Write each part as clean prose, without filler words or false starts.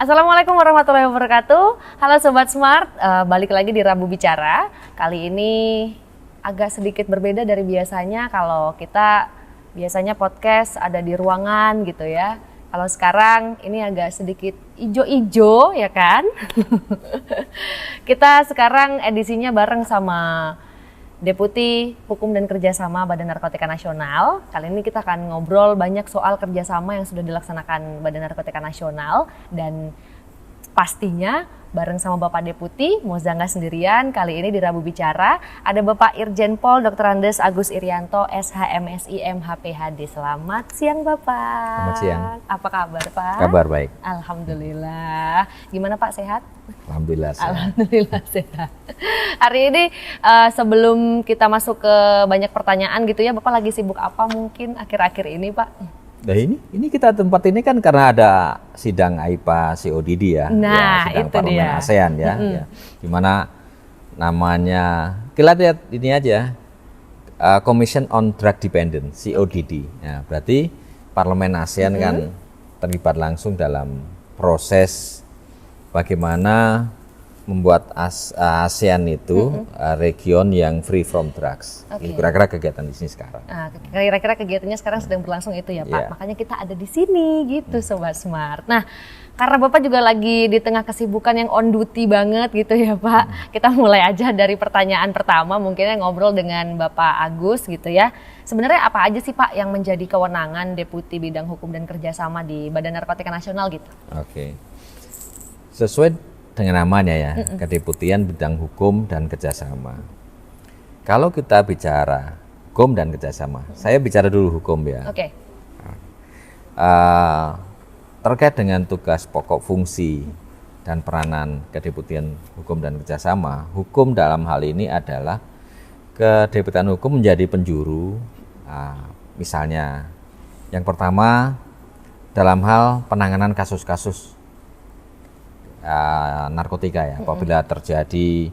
Assalamualaikum warahmatullahi wabarakatuh. Halo Sobat Smart, balik lagi di Rabu Bicara. Kali ini agak sedikit berbeda dari biasanya. Kalau kita biasanya podcast ada di ruangan gitu ya. Kalau sekarang ini agak sedikit ijo-ijo ya kan. Kita sekarang edisinya bareng sama Deputi Hukum dan Kerjasama Badan Narkotika Nasional. Kali ini kita akan ngobrol banyak soal kerjasama yang sudah dilaksanakan Badan Narkotika Nasional. Dan pastinya bareng sama Bapak Deputi, Moza nggak sendirian. Kali ini di Rabu Bicara ada Bapak Irjen Pol Dr. Andes Agus Irianto, SHMSI MHPHD. Selamat siang Bapak. Selamat siang. Apa kabar Pak? Kabar baik. Alhamdulillah. Gimana Pak, sehat? Alhamdulillah sehat. Alhamdulillah sehat. Hari ini sebelum kita masuk ke banyak pertanyaan gitu ya, Bapak lagi sibuk apa mungkin akhir-akhir ini Pak? Nah ini kita tempat ini kan karena ada sidang AIPA CODD ya. Nah, ya, sidang itu Parlemen dia. ASEAN ya, ya. Gimana namanya, kita lihat ini aja, Commission on Drug Dependence, CODD. Ya, berarti Parlemen ASEAN kan terlibat langsung dalam proses bagaimana membuat ASEAN itu region yang free from drugs. Oke. Kira-kira kegiatan di sini sekarang. Kira-kira kegiatannya sekarang sedang berlangsung itu ya Pak. Yeah. Makanya kita ada di sini gitu Sobat Smart. Nah, karena Bapak juga lagi di tengah kesibukan yang on duty banget gitu ya Pak. Kita mulai aja dari pertanyaan pertama, mungkin ngobrol dengan Bapak Agus gitu ya. Sebenarnya apa aja sih Pak yang menjadi kewenangan Deputi Bidang Hukum dan Kerjasama di Badan Narkotika Nasional gitu? Oke. Sesuai dengan namanya ya, Kedeputian Bidang Hukum dan Kerjasama. Kalau kita bicara hukum dan kerjasama, saya bicara dulu hukum ya. Oke. Terkait dengan tugas pokok fungsi dan peranan Kedeputian Hukum dan Kerjasama, hukum dalam hal ini adalah Kedeputian Hukum menjadi penjuru. Misalnya, yang pertama dalam hal penanganan kasus-kasus narkotika ya, apabila terjadi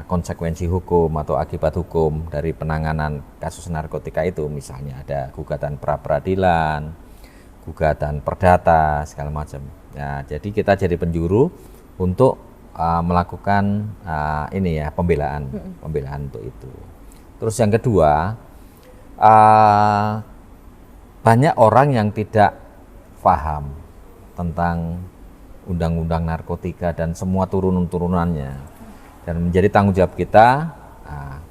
konsekuensi hukum atau akibat hukum dari penanganan kasus narkotika itu, misalnya ada gugatan pra peradilan, gugatan perdata segala macam. Ya, jadi kita jadi penjuru untuk melakukan ini ya, pembelaan untuk itu. Terus yang kedua, banyak orang yang tidak paham tentang undang-undang narkotika dan semua turunannya, dan menjadi tanggung jawab kita.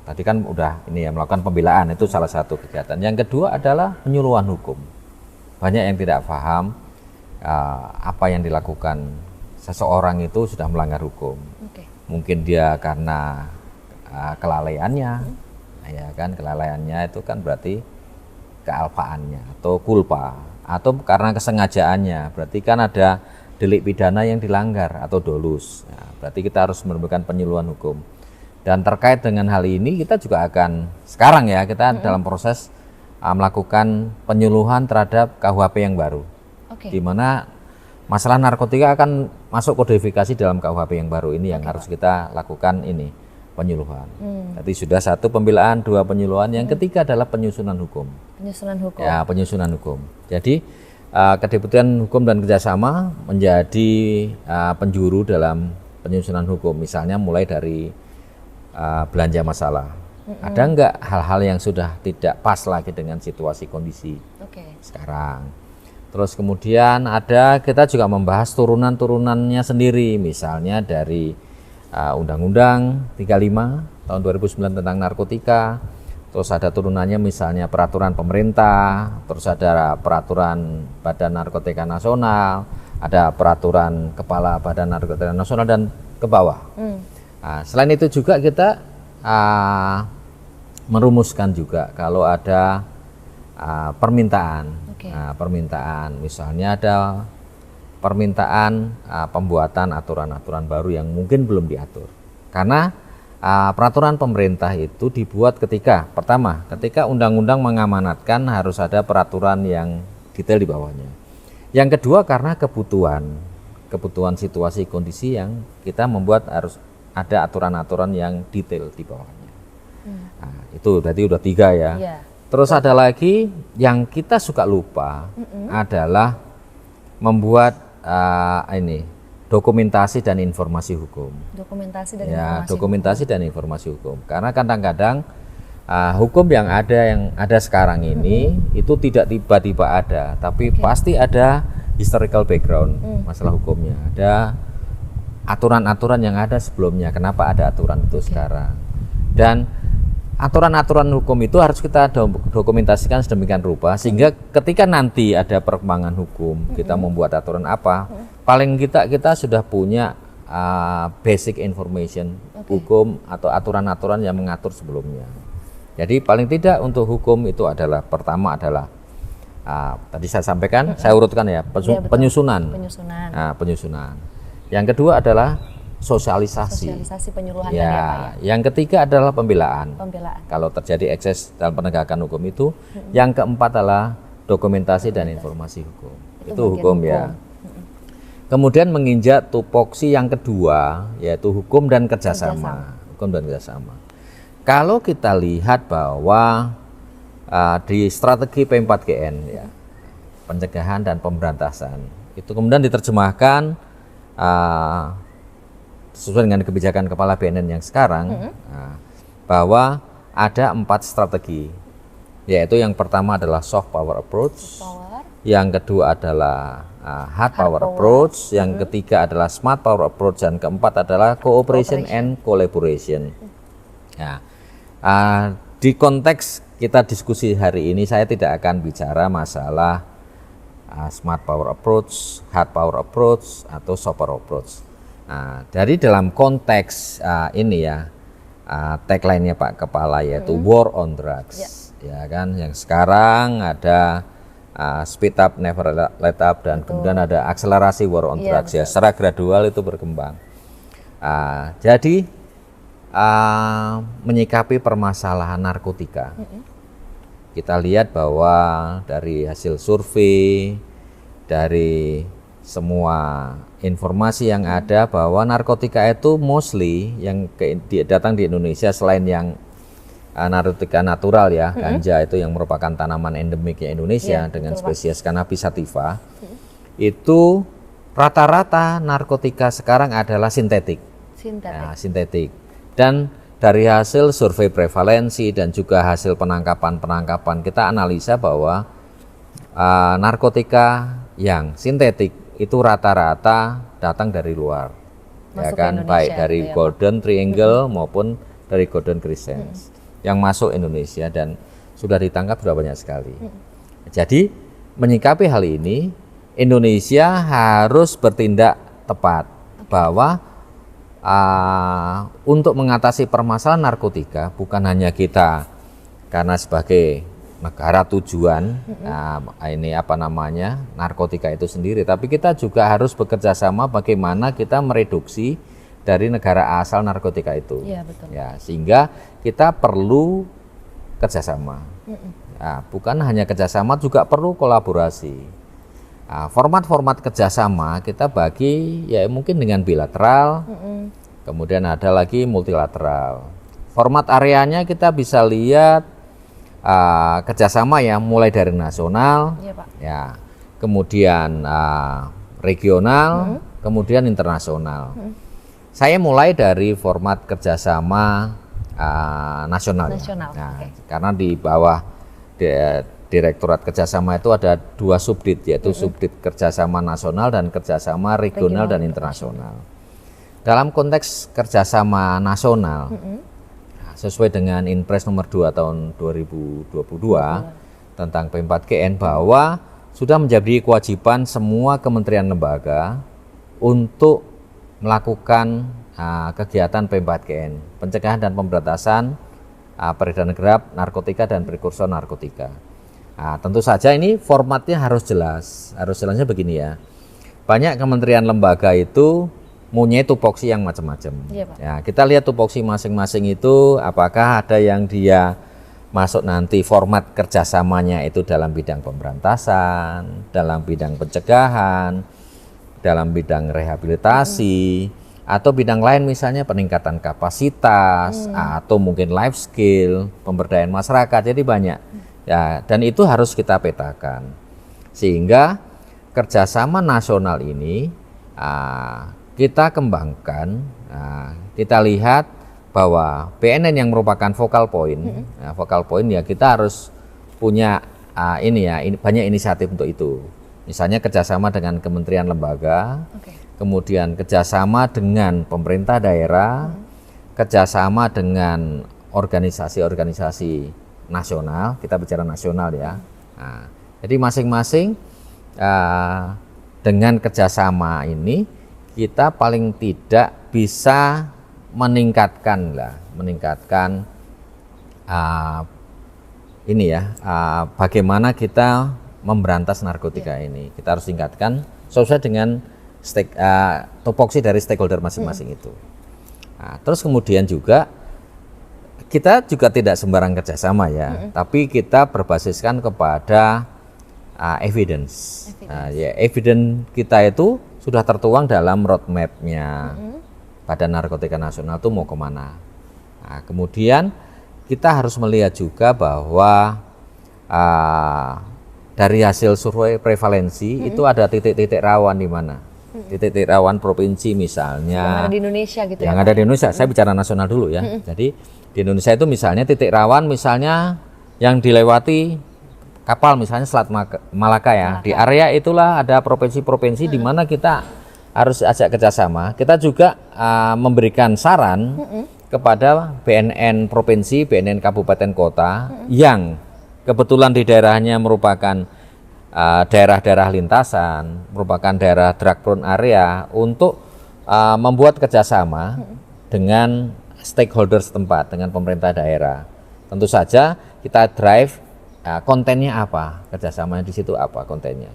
Tadi kan udah ini ya, melakukan pembelaan, itu salah satu kegiatan. Yang kedua adalah penyuluhan hukum. Banyak yang tidak paham apa yang dilakukan seseorang itu sudah melanggar hukum. Okay. Mungkin dia karena kelalaiannya, ya kan, kelalaiannya itu kan berarti kealpaannya atau kulpa, atau karena kesengajaannya, berarti kan ada delik pidana yang dilanggar atau dolus. Nah, berarti kita harus memberikan penyuluhan hukum. Dan terkait dengan hal ini kita juga akan sekarang ya, kita dalam proses melakukan penyuluhan terhadap KUHP yang baru. Okay. Di mana masalah narkotika akan masuk kodifikasi dalam KUHP yang baru ini, yang harus kita lakukan ini penyuluhan. Jadi sudah satu pembelaan, dua penyuluhan, yang ketiga adalah penyusunan hukum. Penyusunan hukum. Ya, penyusunan hukum. Jadi Kedeputian Hukum dan Kerjasama menjadi penjuru dalam penyusunan hukum, misalnya mulai dari belanja masalah. Ada enggak hal-hal yang sudah tidak pas lagi dengan situasi kondisi sekarang. Terus kemudian kita juga membahas turunan-turunannya sendiri, misalnya dari Undang-Undang 35 tahun 2009 tentang narkotika. Terus ada turunannya misalnya peraturan pemerintah, terus ada peraturan Badan Narkotika Nasional, ada peraturan Kepala Badan Narkotika Nasional dan ke bawah. Selain itu juga kita merumuskan juga kalau ada permintaan. Permintaan, misalnya ada permintaan pembuatan aturan-aturan baru yang mungkin belum diatur. Karena peraturan pemerintah itu dibuat ketika undang-undang mengamanatkan harus ada peraturan yang detail di bawahnya. Yang kedua karena kebutuhan situasi kondisi yang kita membuat harus ada aturan-aturan yang detail di bawahnya. Itu berarti udah 3 ya. Yeah. Terus ada lagi yang kita suka lupa adalah membuat ini dokumentasi dan informasi hukum. Dokumentasi dan Ya, informasi dokumentasi dan informasi hukum. Karena kadang-kadang hukum yang ada sekarang ini itu tidak tiba-tiba ada, tapi pasti ada historical background masalah hukumnya. Ada aturan-aturan yang ada sebelumnya. Kenapa ada aturan itu sekarang? Dan aturan-aturan hukum itu harus kita dokumentasikan sedemikian rupa sehingga ketika nanti ada perkembangan hukum, kita membuat aturan apa, paling kita sudah punya basic information hukum atau aturan-aturan yang mengatur sebelumnya. Jadi paling tidak untuk hukum itu adalah pertama adalah tadi saya sampaikan, saya urutkan ya, penyusunan. Nah, penyusunan. Yang kedua adalah sosialisasi penyuluhan ya, tadi ya, Pak, ya. Yang ketiga adalah pembelaan. Pembelaan. Kalau terjadi ekses dalam penegakan hukum itu, yang keempat adalah dokumentasi dan informasi hukum. Itu hukum ya. Kemudian menginjak tupoksi yang kedua, yaitu hukum dan kerjasama. Hukum dan kerjasama. Kalau kita lihat bahwa di strategi P4GN ya, pencegahan dan pemberantasan, itu kemudian diterjemahkan sesuai dengan kebijakan Kepala BNN yang sekarang, bahwa ada 4 strategi, yaitu yang pertama adalah soft power approach, yang kedua adalah hard power approach, yang ketiga adalah smart power approach, dan keempat adalah cooperation and collaboration. Ya, di konteks kita diskusi hari ini saya tidak akan bicara masalah smart power approach, hard power approach, atau soft power approach. Nah, dari dalam konteks ini ya, tagline-nya Pak Kepala yaitu war on drugs, ya kan, yang sekarang ada speed up never let up, dan kemudian ada akselerasi war on drugs ya, secara gradual itu berkembang. Jadi menyikapi permasalahan narkotika, kita lihat bahwa dari hasil survei, dari semua informasi yang ada, bahwa narkotika itu mostly yang datang di Indonesia selain yang narkotika natural ya, ganja itu yang merupakan tanaman endemiknya Indonesia dengan spesies Cannabis sativa, itu rata-rata narkotika sekarang adalah sintetik. Ya, sintetik. Dan dari hasil survei prevalensi dan juga hasil penangkapan kita analisa bahwa narkotika yang sintetik itu rata-rata datang dari luar, ya kan, baik dari Golden Triangle maupun dari Golden Crescent yang masuk Indonesia, dan sudah ditangkap sudah banyak sekali. Jadi menyikapi hal ini, Indonesia harus bertindak tepat bahwa untuk mengatasi permasalahan narkotika bukan hanya kita karena sebagai negara tujuan ini narkotika itu sendiri, tapi kita juga harus bekerja sama bagaimana kita mereduksi dari negara asal narkotika itu. Ya, betul. Ya, sehingga kita perlu kerjasama. Bukan hanya kerjasama, juga perlu kolaborasi. Format-format kerjasama kita bagi ya mungkin dengan bilateral, kemudian ada lagi multilateral. Format areanya kita bisa lihat kerjasama yang mulai dari nasional, ya, kemudian regional, kemudian internasional. Saya mulai dari format kerjasama nasional. Nah, karena di bawah Direktorat Kerjasama itu ada 2 subdit, yaitu subdit kerjasama nasional dan kerjasama regional dan internasional. Dalam konteks kerjasama nasional, sesuai dengan Inpres nomor 2 tahun 2022 tentang P4GN, bahwa sudah menjadi kewajiban semua kementerian lembaga untuk melakukan kegiatan P4GN, pencegahan dan pemberantasan peredaran gelap narkotika dan prekursor narkotika. Tentu saja ini formatnya harus jelas. Harus jelasnya begini ya. Banyak kementerian lembaga itu punya tupoksi yang macam-macam. Ya, kita lihat tupoksi masing-masing itu, apakah ada yang dia masuk nanti format kerjasamanya itu dalam bidang pemberantasan, dalam bidang pencegahan, dalam bidang rehabilitasi, atau bidang lain misalnya peningkatan kapasitas, atau mungkin life skill, pemberdayaan masyarakat. Jadi banyak ya, dan itu harus kita petakan sehingga kerjasama nasional ini kita kembangkan, kita lihat bahwa BNN yang merupakan focal point, focal point ya kita harus punya banyak inisiatif untuk itu. Misalnya kerjasama dengan kementerian lembaga, kemudian kerjasama dengan pemerintah daerah, kerjasama dengan organisasi-organisasi nasional, kita bicara nasional ya. Jadi masing-masing dengan kerjasama ini kita paling tidak bisa meningkatkan bagaimana kita memberantas narkotika ini. Kita harus tingkatkan sesuai dengan topoksi dari stakeholder masing-masing itu. Terus kemudian juga kita juga tidak sembarang kerjasama ya, tapi kita berbasiskan kepada evidence. Evidence kita itu sudah tertuang dalam roadmap-nya Badan Narkotika Nasional itu mau kemana. Kemudian kita harus melihat juga bahwa dari hasil survei prevalensi itu ada titik-titik rawan di mana. Titik-titik rawan provinsi misalnya. Yang ada di Indonesia gitu yang ada di Indonesia, saya bicara nasional dulu ya. Jadi di Indonesia itu misalnya titik rawan misalnya yang dilewati kapal misalnya Selat Malaka ya. Di area itulah ada provinsi-provinsi di mana kita harus ajak kerjasama. Kita juga memberikan saran kepada BNN provinsi, BNN kabupaten kota yang kebetulan di daerahnya merupakan daerah-daerah lintasan, merupakan daerah drug prone area untuk membuat kerjasama dengan stakeholder setempat, dengan pemerintah daerah. Tentu saja kita drive kontennya apa, kerjasamanya di situ apa kontennya.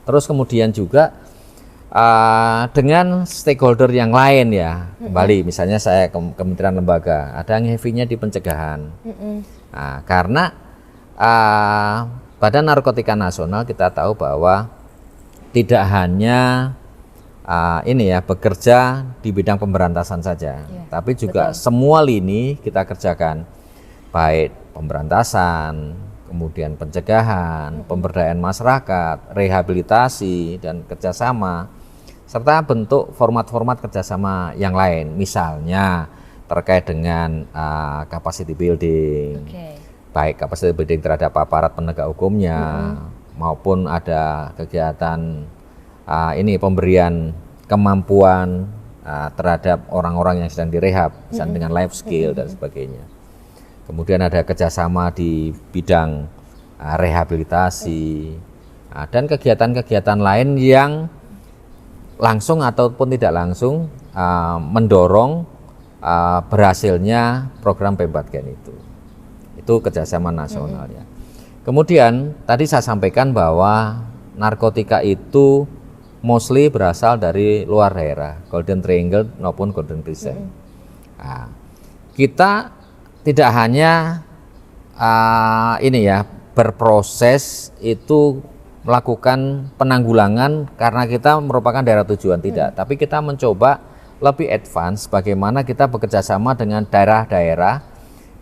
Terus kemudian juga dengan stakeholder yang lain ya, kembali misalnya saya kementerian lembaga, ada yang heavy-nya di pencegahan. Karena Badan Narkotika Nasional kita tahu bahwa tidak hanya bekerja di bidang pemberantasan saja, tapi juga semua lini kita kerjakan, baik pemberantasan, kemudian pencegahan, pemberdayaan masyarakat, rehabilitasi dan kerjasama, serta bentuk format-format kerjasama yang lain, misalnya terkait dengan capacity building, baik capacity building terhadap aparat penegak hukumnya, maupun ada kegiatan pemberian kemampuan terhadap orang-orang yang sedang direhab, misalnya dengan life skill dan sebagainya. Kemudian ada kerjasama di bidang rehabilitasi dan kegiatan-kegiatan lain yang langsung ataupun tidak langsung mendorong berhasilnya program Pembat Gen itu. Itu kerjasama nasional ya. Kemudian tadi saya sampaikan bahwa narkotika itu mostly berasal dari luar daerah, Golden Triangle maupun Golden Crescent. Kita tidak hanya berproses itu melakukan penanggulangan karena kita merupakan daerah tujuan, tidak, tapi kita mencoba lebih advance bagaimana kita bekerja sama dengan daerah-daerah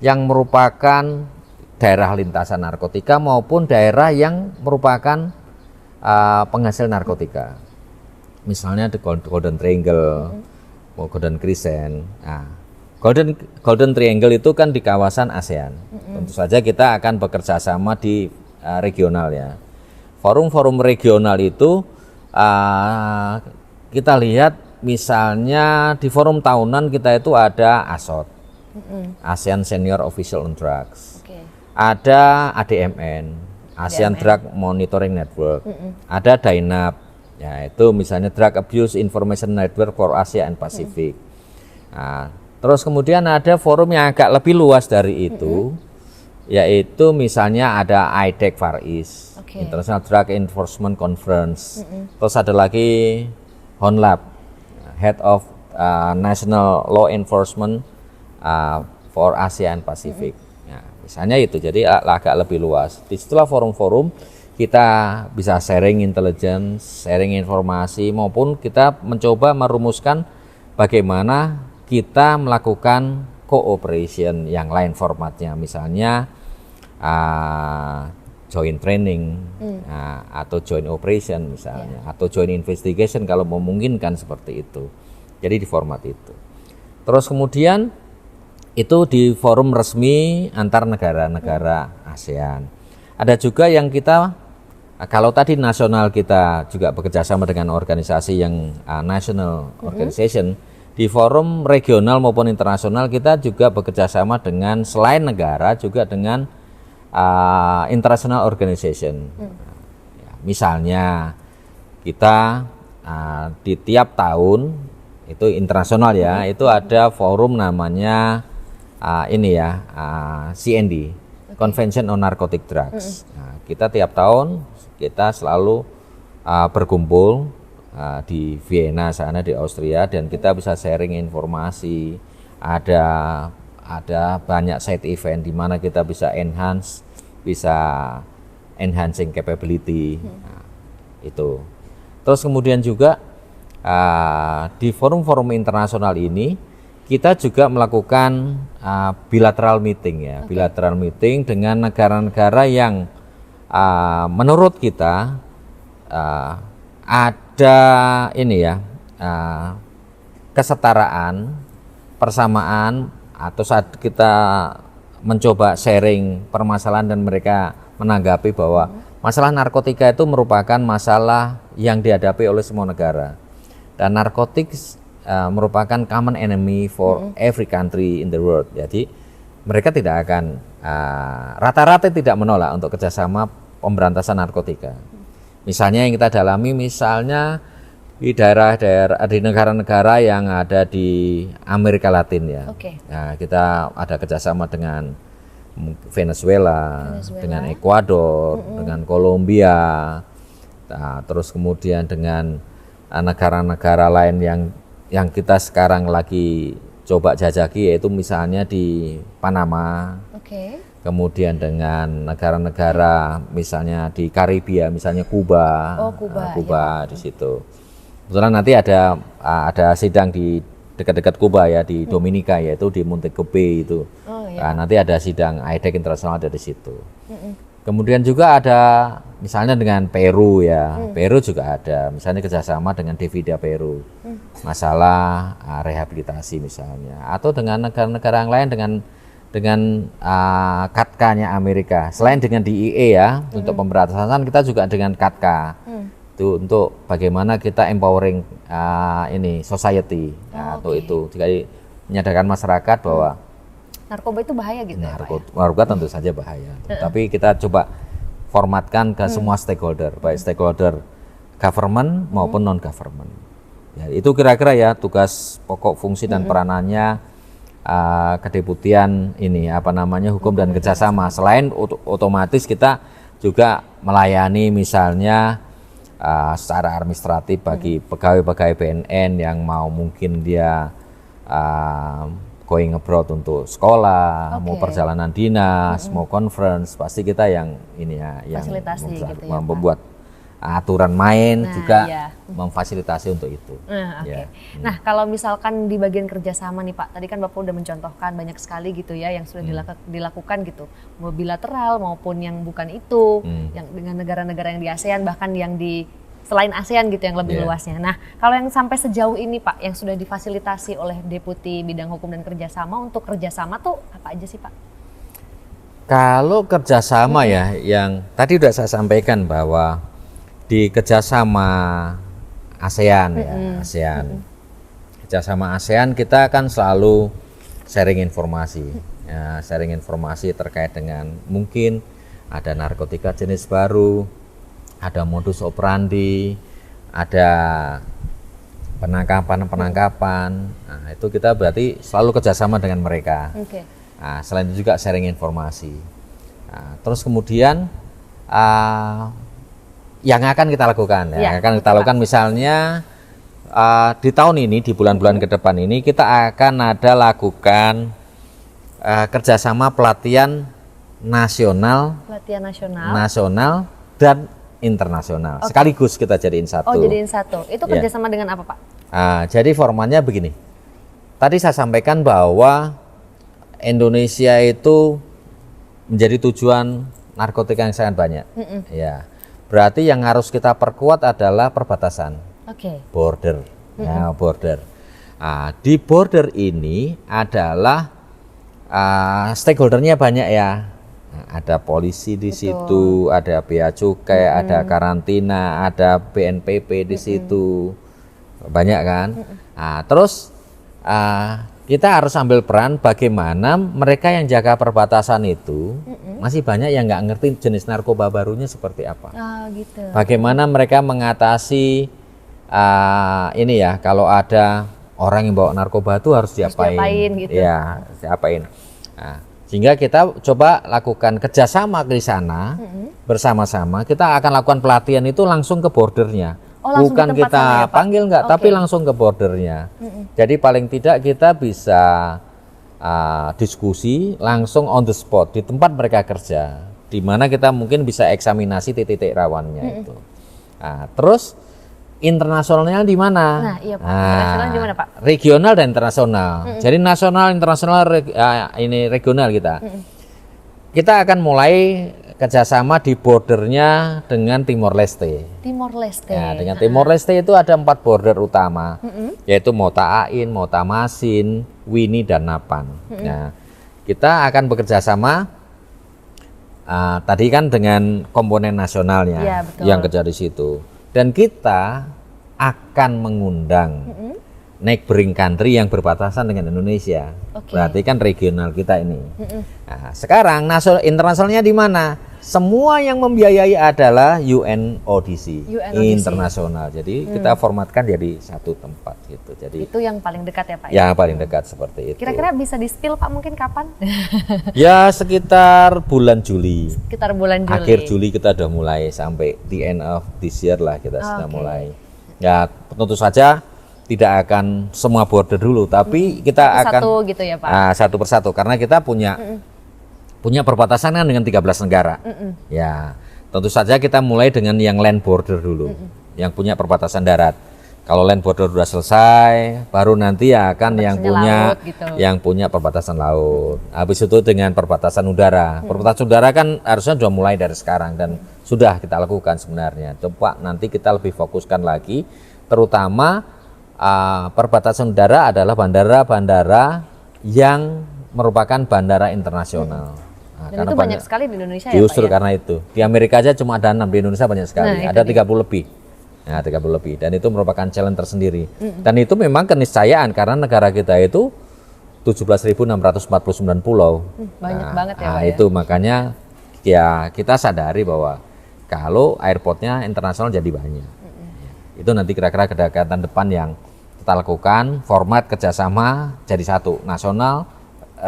yang merupakan daerah lintasan narkotika maupun daerah yang merupakan penghasil narkotika. Misalnya di Golden Triangle, Golden Crescent. Golden Triangle itu kan di kawasan ASEAN. Tentu saja kita akan bekerja sama di regional ya. Forum-forum regional itu kita lihat misalnya di forum tahunan kita itu ada ASOT, ASEAN Senior Official on Drugs. Ada ADMN, ASEAN Drug Monitoring Network. Ada DINAP, ya itu misalnya Drug Abuse Information Network for Asia and Pacific. Terus kemudian ada forum yang agak lebih luas dari itu, yaitu misalnya ada IDEC Far East, International Drug Enforcement Conference. Terus ada lagi HONLAB, Head of National Law Enforcement for Asia and Pacific. Misalnya itu, jadi agak lebih luas. Di situlah forum-forum kita bisa sharing intelligence, sharing informasi, maupun kita mencoba merumuskan bagaimana kita melakukan cooperation yang lain formatnya, misalnya joint training atau joint operation misalnya, atau joint investigation kalau memungkinkan seperti itu. Jadi di format itu. Terus kemudian itu di forum resmi antar negara-negara ASEAN. Ada juga yang kita, kalau tadi nasional kita juga bekerja sama dengan organisasi yang national organization, di forum regional maupun internasional kita juga bekerja sama dengan selain negara juga dengan international organization. Misalnya kita di tiap tahun itu internasional ya, itu ada forum namanya CND, Convention on Narcotic Drugs. Nah, kita tiap tahun kita selalu berkumpul di Vienna sana di Austria, dan kita bisa sharing informasi. Ada banyak side event di mana kita bisa enhancing capability. Nah, itu. Terus kemudian juga di forum-forum internasional ini kita juga melakukan bilateral meeting ya, bilateral meeting dengan negara-negara yang menurut kita ada kesetaraan, persamaan, atau saat kita mencoba sharing permasalahan dan mereka menanggapi bahwa masalah narkotika itu merupakan masalah yang dihadapi oleh semua negara, dan narkotik merupakan common enemy for every country in the world. Jadi mereka tidak akan rata-rata tidak menolak untuk kerjasama pemberantasan narkotika. Misalnya yang kita dalami, misalnya di daerah-daerah, di negara-negara yang ada di Amerika Latin ya. Nah, kita ada kerjasama dengan Venezuela, dengan Ekuador, dengan Kolombia, terus kemudian dengan negara-negara lain yang kita sekarang lagi coba jajaki, yaitu misalnya di Panama. Kemudian dengan negara-negara misalnya di Karibia, misalnya Kuba, Kuba di situ. Kebetulan nanti ada sidang di dekat-dekat Kuba ya, di Dominika, yaitu di Montego Bay itu. Nanti ada sidang IDEC internasional ada di situ. Kemudian juga ada misalnya dengan Peru ya, Peru juga ada misalnya kerjasama dengan Devida Peru, masalah rehabilitasi misalnya, atau dengan negara-negara yang lain dengan KATKA-nya Amerika. Selain dengan DEA ya, untuk pemberantasan, kita juga dengan KATKA. Itu untuk bagaimana kita empowering society, atau itu jadi menyadarkan masyarakat bahwa narkoba itu bahaya gitu. Narkoba tentu saja bahaya. Tapi kita coba formatkan ke semua stakeholder, baik stakeholder government maupun non government. Ya, itu kira-kira ya tugas pokok, fungsi dan peranannya kedeputian hukum dan kerjasama. Selain otomatis kita juga melayani misalnya secara administratif bagi pegawai-pegawai BNN yang mau mungkin dia going abroad untuk sekolah, mau perjalanan dinas, mau conference, pasti kita yang membuat aturan main juga memfasilitasi untuk itu. Nah, kalau misalkan di bagian kerjasama nih Pak, tadi kan Bapak udah mencontohkan banyak sekali gitu ya yang sudah dilakukan gitu, mau bilateral maupun yang bukan itu, yang dengan negara-negara yang di ASEAN, bahkan yang di selain ASEAN gitu yang lebih luasnya. Nah, kalau yang sampai sejauh ini Pak, yang sudah difasilitasi oleh Deputi Bidang Hukum dan Kerjasama untuk kerjasama tuh apa aja sih Pak? Kalau kerjasama ya, yang tadi udah saya sampaikan bahwa di kerjasama ASEAN kerjasama ASEAN kita kan selalu sharing informasi, sharing informasi terkait dengan mungkin ada narkotika jenis baru, ada modus operandi, ada penangkapan. Nah, itu kita berarti selalu kerjasama dengan mereka. Nah, selain itu juga sharing informasi. Nah, terus kemudian yang akan kita lakukan, misalnya di tahun ini, di bulan-bulan ke depan ini kita akan ada lakukan kerjasama pelatihan nasional dan internasional. Sekaligus kita jadiin satu. Jadiin satu. Itu kerjasama dengan apa Pak? Jadi formatnya begini. Tadi saya sampaikan bahwa Indonesia itu menjadi tujuan narkotika yang sangat banyak. Ya, berarti yang harus kita perkuat adalah perbatasan, border, ya, border. Nah, di border ini adalah stakeholdernya banyak ya. Nah, ada polisi di situ, ada bea cukai, ada karantina, ada BNPB di situ, banyak kan. Nah, terus kita harus ambil peran bagaimana mereka yang jaga perbatasan itu masih banyak yang nggak ngerti jenis narkoba barunya seperti apa. Gitu. Bagaimana mereka mengatasi ini ya, kalau ada orang yang bawa narkoba itu harus diapain gitu. Ya, diapain. Nah, sehingga kita coba lakukan kerjasama di sana bersama-sama. Kita akan lakukan pelatihan itu langsung ke bordernya. Bukan kita panggil enggak, tapi langsung ke bordernya. Jadi paling tidak kita bisa diskusi langsung on the spot di tempat mereka kerja, di mana kita mungkin bisa eksaminasi titik-titik rawannya itu. Nah, terus internasionalnya di mana? Nah, iya Pak. Internasional di mana Pak? Regional dan internasional. Jadi nasional, internasional, ini regional kita. Kita akan mulai kerjasama di bordernya dengan Timor Leste. Timor Leste. Ya, dengan Timor Leste itu ada 4 border utama, yaitu Mota Ain, Mota Masin, Wini, dan Napan. Nah, kita akan bekerja sama tadi kan dengan komponen nasionalnya ya, yang kerja di situ, dan kita akan mengundang neighboring country yang berbatasan dengan Indonesia. Berarti kan regional kita ini. Nah, sekarang internasionalnya di mana? Semua yang membiayai adalah UNODC, internasional. Jadi kita formatkan jadi satu tempat gitu. Jadi itu yang paling dekat ya Pak? Ya, paling dekat seperti itu. Kira-kira bisa di-spill Pak mungkin kapan? Ya, sekitar bulan Juli. Sekitar bulan Juli. Akhir Juli kita udah mulai, sampai the end of this year lah kita sudah mulai. Ya, tentu saja tidak akan semua border dulu, tapi kita satu gitu ya Pak? Satu persatu, karena kita punya perbatasan kan dengan 13 negara. Ya, tentu saja kita mulai dengan yang land border dulu, yang punya perbatasan darat. Kalau land border sudah selesai, baru nanti akan yang punya perbatasan laut. Habis itu dengan perbatasan udara. Perbatasan udara kan harusnya sudah mulai dari sekarang dan sudah kita lakukan sebenarnya. Coba nanti kita lebih fokuskan lagi, terutama perbatasan udara adalah bandara-bandara yang merupakan bandara internasional. Dan itu banyak sekali di Indonesia ya Pak? Justru karena itu. Di Amerika aja cuma ada 6, di Indonesia banyak sekali. Ada 30 lebih. Nah, 30 lebih. Dan itu merupakan challenge tersendiri. Dan itu memang keniscayaan karena negara kita itu 17.649 pulau. Banyak banget ya Pak ya? Itu makanya ya kita sadari bahwa kalau airportnya internasional jadi banyak. Itu nanti kira-kira kedekatan depan yang kita lakukan, format kerjasama jadi satu, nasional,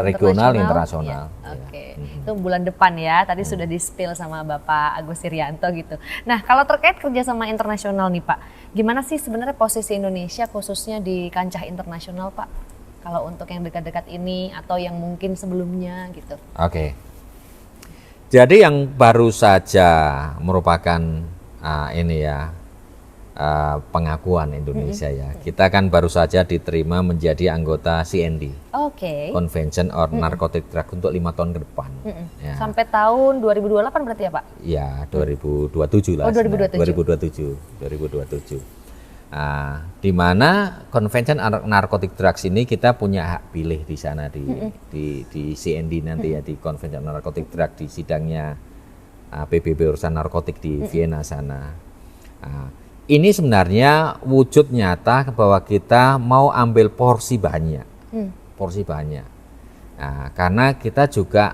regional, internasional. Ya. Itu bulan depan ya, tadi sudah di-spill sama Bapak Agus Irianto gitu. Nah, kalau terkait kerjasama internasional nih Pak, gimana sih sebenarnya posisi Indonesia khususnya di kancah internasional Pak? Kalau untuk yang dekat-dekat ini atau yang mungkin sebelumnya gitu. Jadi yang baru saja merupakan ini ya, pengakuan Indonesia ya. Kita kan baru saja diterima menjadi anggota CND, Convention on Narcotic Drug, untuk 5 tahun ke depan. Ya. Sampai tahun 2028 berarti ya Pak? Ya, 2027 lah. 2027. Di mana Convention on Narcotic Drugs ini kita punya hak pilih di sana di CND nanti ya, di Convention on Narcotic Drug, di sidangnya PBB urusan narkotik di Vienna sana. Ini sebenarnya wujud nyata bahwa kita mau ambil porsi banyak, karena kita juga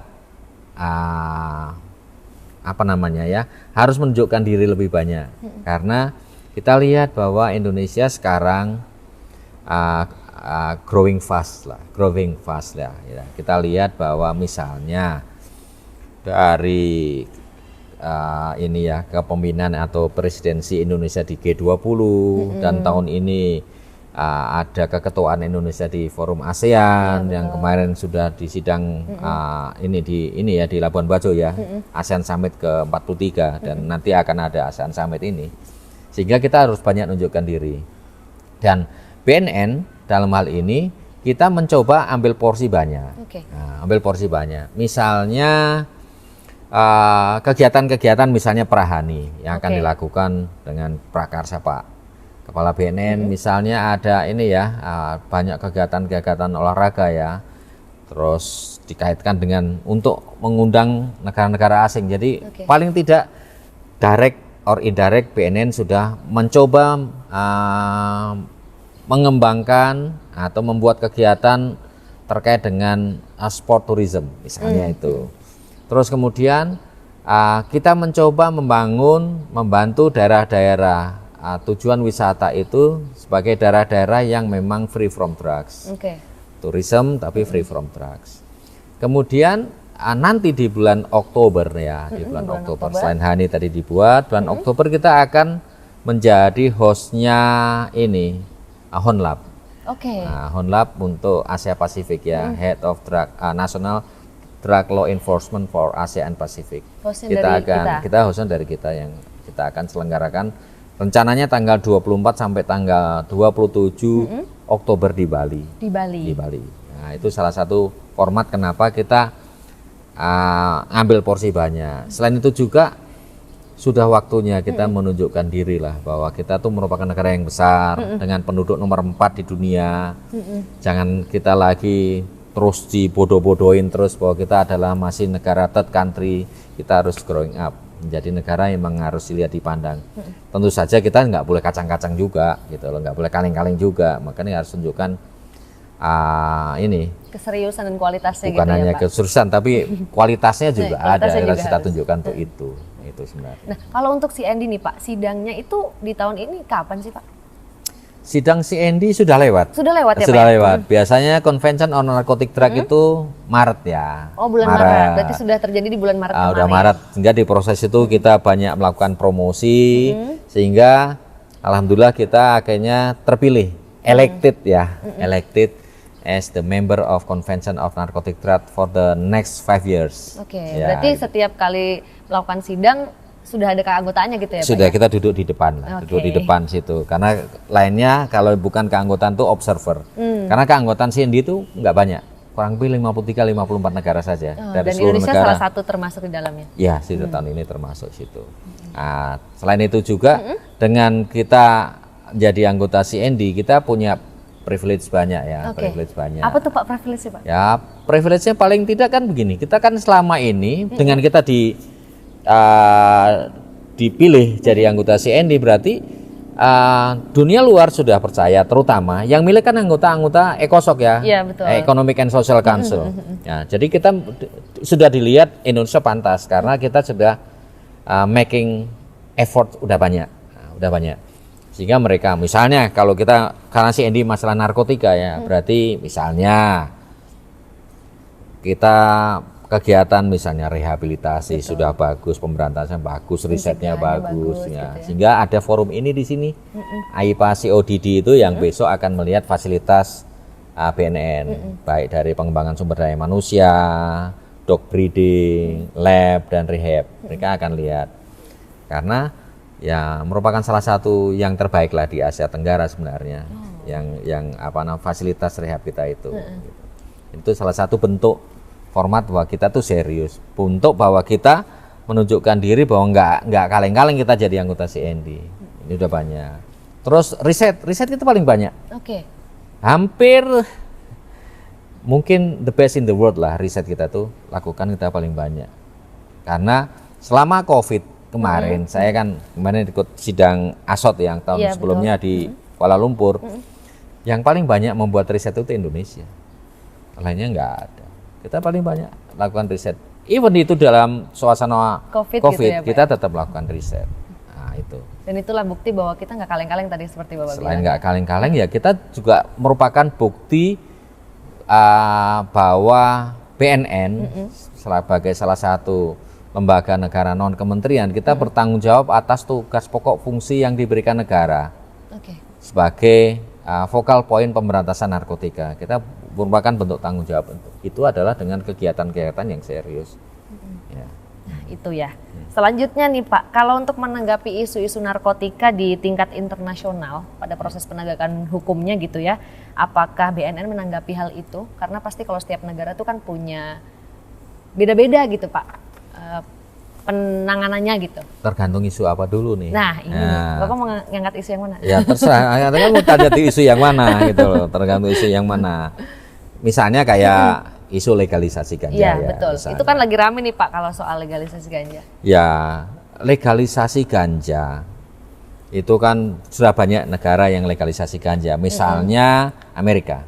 harus menunjukkan diri lebih banyak, karena kita lihat bahwa Indonesia sekarang growing fast lah. Ya. Kita lihat bahwa misalnya dari ini ya, kepemimpinan atau presidensi Indonesia di G20 dan tahun ini ada keketuaan Indonesia di Forum ASEAN yang kemarin sudah di sidang di Labuan Bajo ya, ASEAN Summit ke-43 dan nanti akan ada ASEAN Summit ini, sehingga kita harus banyak menunjukkan diri. Dan BNN dalam hal ini kita mencoba ambil porsi banyak, misalnya kegiatan-kegiatan misalnya Prahani yang akan Oke. dilakukan dengan prakarsa Pak Kepala BNN, misalnya ada ini ya, banyak kegiatan-kegiatan olahraga ya, terus dikaitkan dengan untuk mengundang negara-negara asing. Jadi Oke. paling tidak direct or indirect BNN sudah mencoba mengembangkan atau membuat kegiatan terkait dengan sport tourism misalnya itu. Terus kemudian kita mencoba membantu daerah-daerah tujuan wisata itu sebagai daerah-daerah yang memang free from drugs. Oke. Tourism tapi free from drugs. Kemudian nanti di bulan Oktober ya, di bulan Oktober selain Hani tadi dibuat, bulan Oktober kita akan menjadi hostnya ini Honlab. Oke. Nah, Honlab untuk Asia Pasifik ya, Head of Drug National Drug Law Enforcement for Asia and Pacific. Hostnya dari kita? Hostnya dari kita yang kita akan selenggarakan rencananya tanggal 24 sampai tanggal 27 Oktober di Bali. Di Bali. Di Bali. Nah, itu salah satu format kenapa kita ambil porsi banyak. Selain itu juga sudah waktunya kita menunjukkan diri lah bahwa kita tuh merupakan negara yang besar dengan penduduk nomor 4 di dunia. Jangan kita lagi terus dibodoh-bodohin terus bahwa kita adalah masih negara third country. Kita harus growing up menjadi negara yang memang harus dilihat dipandang. Tentu saja kita nggak boleh kacang-kacang juga gitu loh, nggak boleh kaleng-kaleng juga. Makanya harus tunjukkan ini Keseriusan dan kualitasnya bukan gitu hanya ya Pak? keseriusan tapi kualitasnya juga ada kualitasnya yang juga harus kita harus. tunjukkan untuk itu sebenarnya. Nah, kalau untuk si Andy nih Pak, sidangnya itu di tahun ini kapan sih Pak? Sidang CND sudah lewat. Sudah lewat ya Sudah Pak? lewat. Biasanya Convention on Narcotic Drug itu Maret ya. Oh, bulan Maret. Berarti sudah terjadi di bulan Maret kemarin. Udah Maret. Sehingga di proses itu kita banyak melakukan promosi sehingga alhamdulillah kita akhirnya terpilih, elected ya, elected as the member of Convention of Narcotic Drug for the next 5 years. Oke, Ya, berarti gitu. setiap kali melakukan sidang sudah ada keanggotaannya gitu ya Pak? Sudah ya? kita duduk di depan lah, duduk Oke. di depan situ. Karena lainnya kalau bukan keanggotaan tuh observer. Karena keanggotaan CND itu nggak banyak, kurang lebih 53-54 negara saja Oh, dari dan seluruh Indonesia negara. salah satu termasuk di dalamnya. Ya, situ tahun ini termasuk situ. Nah, selain itu juga dengan kita jadi anggota CND kita punya privilege banyak ya, Oke. privilege banyak. Apa tuh Pak privilege Pak? Ya, privilege-nya paling tidak kan begini. Kita kan selama ini dengan kita dipilih jadi anggota CND berarti dunia luar sudah percaya, terutama yang milik kan anggota-anggota ECOSOC ya, Iya, betul. Economic and Social Council. Ya, jadi kita sudah dilihat Indonesia pantas karena kita sudah making effort udah banyak, sehingga mereka misalnya kalau kita karena CND masalah narkotika ya, berarti misalnya kita kegiatan misalnya rehabilitasi sudah bagus, pemberantasan bagus, risetnya bagus, bagus, ya. gitu ya. Sehingga ada forum ini di sini. AIPA CODD itu yang besok akan melihat fasilitas BNN, baik dari pengembangan sumber daya manusia, dog breeding, lab dan rehab. Mereka akan lihat. Karena ya merupakan salah satu yang terbaik lah di Asia Tenggara sebenarnya. Yang fasilitas rehab kita itu. Gitu. Itu salah satu bentuk format bahwa kita tuh serius untuk bahwa kita menunjukkan diri bahwa nggak kaleng-kaleng kita jadi anggota CND. Ini udah banyak. Terus riset kita paling banyak. Oke. Hampir mungkin the best in the world lah riset kita tuh lakukan kita paling banyak. Karena selama COVID kemarin saya kan kemarin ikut sidang ASOT yang tahun Iya, sebelumnya di Kuala Lumpur. Yang paling banyak membuat riset itu Indonesia. Lainnya nggak ada. Kita paling banyak lakukan riset. Even itu dalam suasana COVID COVID gitu ya, Pak? kita tetap melakukan riset. Nah, itu. Dan itulah bukti bahwa kita nggak kaleng-kaleng tadi seperti Bapak Selain bilang. nggak kaleng-kaleng ya kita juga merupakan bukti bahwa BNN sebagai salah satu lembaga negara non kementerian kita bertanggung jawab atas tugas pokok fungsi yang diberikan negara Oke. sebagai vokal poin pemberantasan narkotika. Kita merupakan bentuk tanggung jawab itu adalah dengan kegiatan-kegiatan yang serius. Ya. Nah, itu ya. Selanjutnya nih Pak, kalau untuk menanggapi isu-isu narkotika di tingkat internasional pada proses penegakan hukumnya gitu ya, apakah BNN menanggapi hal itu? Karena pasti kalau setiap negara tuh kan punya beda-beda gitu Pak penanganannya gitu? Tergantung isu apa dulu nih. Nah, ini Bapak mau ngangkat isu yang mana? Ya terserah, katanya mau tanya di isu yang mana gitu loh, tergantung isu yang mana. Misalnya kayak isu legalisasi ganja Iya, ya. betul. Misalnya. Itu kan lagi rame nih Pak kalau soal legalisasi ganja. Ya, legalisasi ganja itu kan sudah banyak negara yang legalisasi ganja. Misalnya Amerika.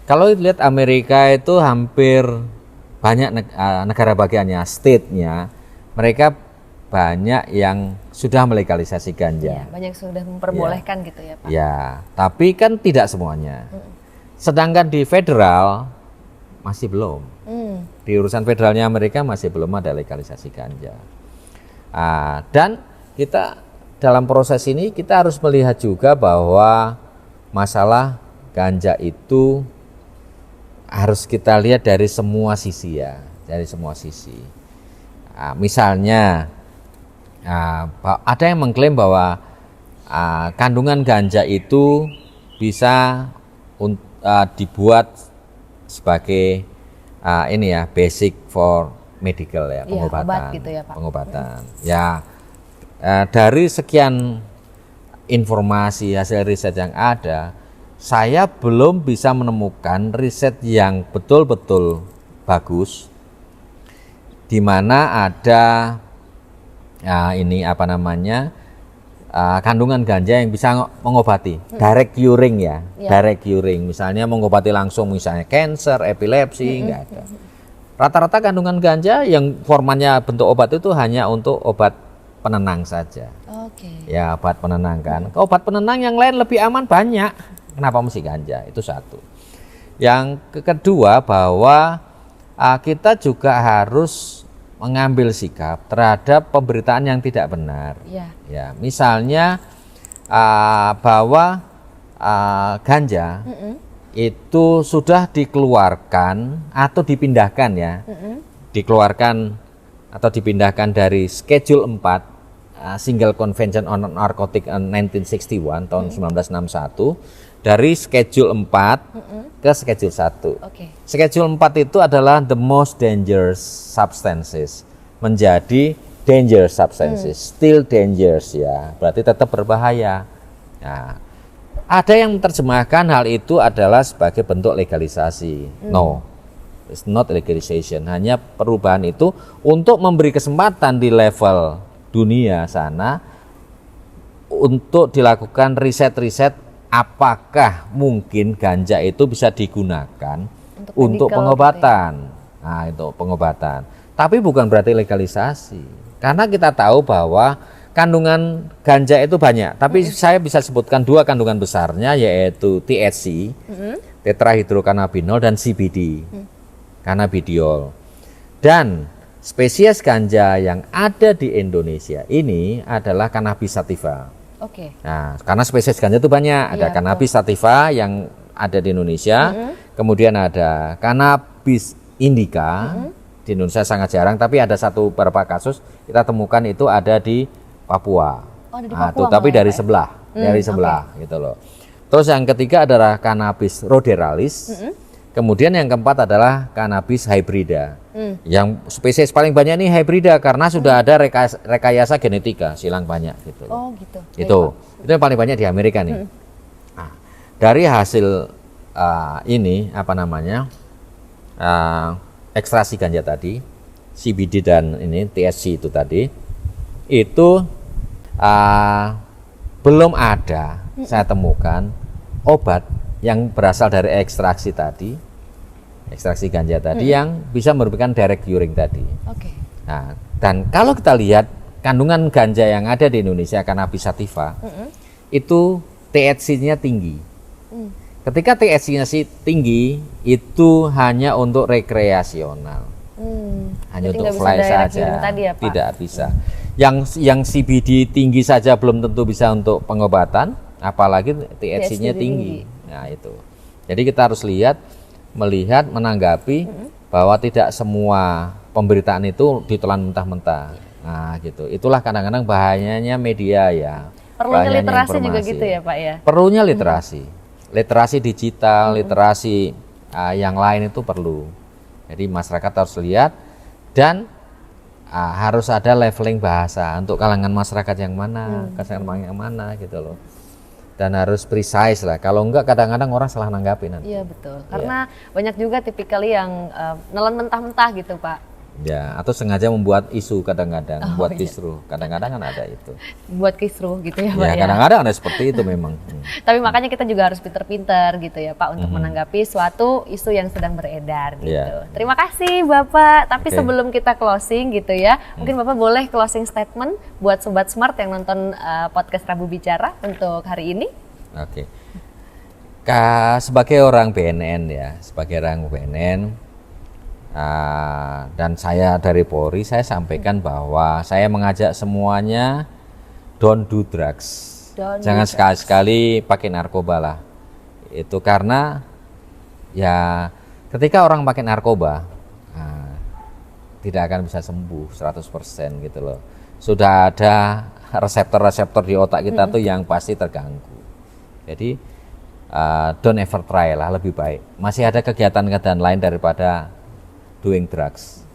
Kalau lihat Amerika itu hampir banyak negara bagiannya, state-nya, mereka banyak yang sudah melegalisasi ganja. Ya, banyak sudah memperbolehkan gitu ya Pak. Ya, tapi kan tidak semuanya. Sedangkan di federal masih belum. Di urusan federalnya Amerika masih belum ada legalisasi ganja. Dan kita dalam proses ini kita harus melihat juga bahwa masalah ganja itu harus kita lihat dari semua sisi ya, dari semua sisi. Misalnya ada yang mengklaim bahwa kandungan ganja itu bisa dibuat sebagai ini ya basic for medical ya, pengobatan. Obat gitu ya Pak. Pengobatan. Ya dari sekian informasi hasil riset yang ada, saya belum bisa menemukan riset yang betul-betul bagus di mana ada ini apa namanya kandungan ganja yang bisa mengobati direct curing ya, direct curing, misalnya mengobati langsung misalnya cancer, epilepsi, enggak ada. Rata-rata kandungan ganja yang formatnya bentuk obat itu hanya untuk obat penenang saja. Ya, obat penenang kan. Obat penenang yang lain lebih aman banyak. Kenapa mesti ganja? Itu satu. Yang kedua bahwa kita juga harus mengambil sikap terhadap pemberitaan yang tidak benar. Ya, misalnya bahwa ganja itu sudah dikeluarkan atau dipindahkan ya, dikeluarkan atau dipindahkan dari Schedule 4 Single Convention on Narcotic 1961 tahun 1961 dari Schedule 4 ke Schedule 1. Schedule 4 itu adalah the most dangerous substances, menjadi dangerous substances, still dangerous ya, berarti tetap berbahaya. Nah, ada yang menerjemahkan hal itu adalah sebagai bentuk legalisasi. No, it's not legalization, hanya perubahan itu untuk memberi kesempatan di level dunia sana untuk dilakukan riset-riset apakah mungkin ganja itu bisa digunakan untuk pengobatan. Nah, itu pengobatan. Tapi bukan berarti legalisasi. Karena kita tahu bahwa kandungan ganja itu banyak, tapi saya bisa sebutkan dua kandungan besarnya, yaitu THC, tetrahydrocannabinol, dan CBD, cannabidiol. Dan spesies ganja yang ada di Indonesia ini adalah Cannabis sativa. Nah, karena spesies ganja itu banyak, ada Cannabis sativa yang ada di Indonesia, kemudian ada Cannabis indica, di Indonesia sangat jarang, tapi ada beberapa kasus kita temukan itu ada di Papua. Tapi dari sebelah, gitu loh. Terus yang ketiga adalah Cannabis ruderalis. Kemudian yang keempat adalah Cannabis hybrida. Yang spesies paling banyak ini hybrida karena sudah ada rekayasa genetika, silang banyak gitu. Itu yang paling banyak di Amerika nih. Nah, dari hasil ini apa namanya? Ekstraksi ganja tadi, CBD dan ini THC itu tadi, itu belum ada saya temukan obat yang berasal dari ekstraksi ganja tadi yang bisa merupakan direct curing tadi. Nah, dan kalau kita lihat kandungan ganja yang ada di Indonesia, Cannabis sativa, itu THC-nya tinggi. Ketika THC-nya tinggi, itu hanya untuk rekreasional, hanya untuk fly saja, tidak bisa. Yang CBD tinggi saja belum tentu bisa untuk pengobatan, apalagi THC-nya tinggi. Nah itu. Jadi kita harus melihat, menanggapi bahwa tidak semua pemberitaan itu ditelan mentah-mentah. Nah gitu. Itulah kadang-kadang bahayanya media ya. Perlunya literasi juga gitu ya Pak ya. Perlunya literasi digital, literasi yang lain itu perlu. Jadi masyarakat harus lihat dan harus ada leveling bahasa untuk kalangan masyarakat yang mana, kalangan yang mana gitu loh. Dan harus precise lah. Kalau enggak kadang-kadang orang salah nanggapi nanti. Iya betul. Karena banyak juga tipikal yang nelan mentah-mentah gitu Pak. Ya, atau sengaja membuat isu kadang-kadang, membuat kisruh. Kadang-kadang kan ada itu. Buat kisruh gitu ya Pak Ya, ya. kadang-kadang ada seperti itu memang. Tapi makanya kita juga harus pinter-pinter gitu ya Pak untuk menanggapi suatu isu yang sedang beredar gitu. Iya. Terima kasih Bapak. Tapi Oke. sebelum kita closing gitu ya, mungkin Bapak boleh closing statement buat Sobat Smart yang nonton podcast Rabu Bicara untuk hari ini. Oke. Sebagai orang BNN ya, sebagai orang BNN dan saya dari Polri, saya sampaikan bahwa saya mengajak semuanya don't do drugs. Jangan sekali-sekali pakai narkoba lah. Itu karena ya ketika orang pakai narkoba tidak akan bisa sembuh 100% gitu loh. Sudah ada reseptor-reseptor di otak kita tuh yang pasti terganggu. Jadi don't ever try lah, lebih baik. Masih ada kegiatan-kegiatan lain daripada doing drugs.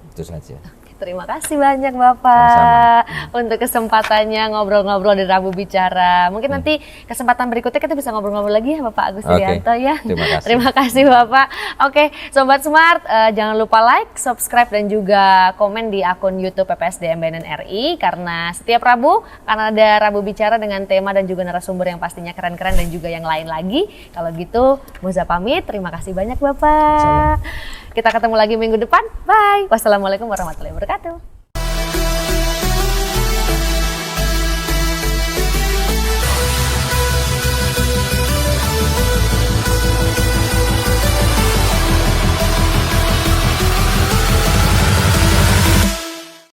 Itu saja. Terima kasih banyak Bapak untuk kesempatannya ngobrol-ngobrol di Rabu Bicara. Mungkin nanti kesempatan berikutnya kita bisa ngobrol-ngobrol lagi ya Bapak Agus Rianto ya. Terima kasih. Terima kasih Bapak. Oke, Sobat Smart, jangan lupa like, subscribe dan juga komen di akun YouTube PPSDM BNN RI karena setiap Rabu akan ada Rabu Bicara dengan tema dan juga narasumber yang pastinya keren-keren dan juga yang lain lagi. Kalau gitu, Muza pamit. Terima kasih banyak Bapak. Kita ketemu lagi minggu depan. Bye. Wassalamualaikum warahmatullahi wabarakatuh.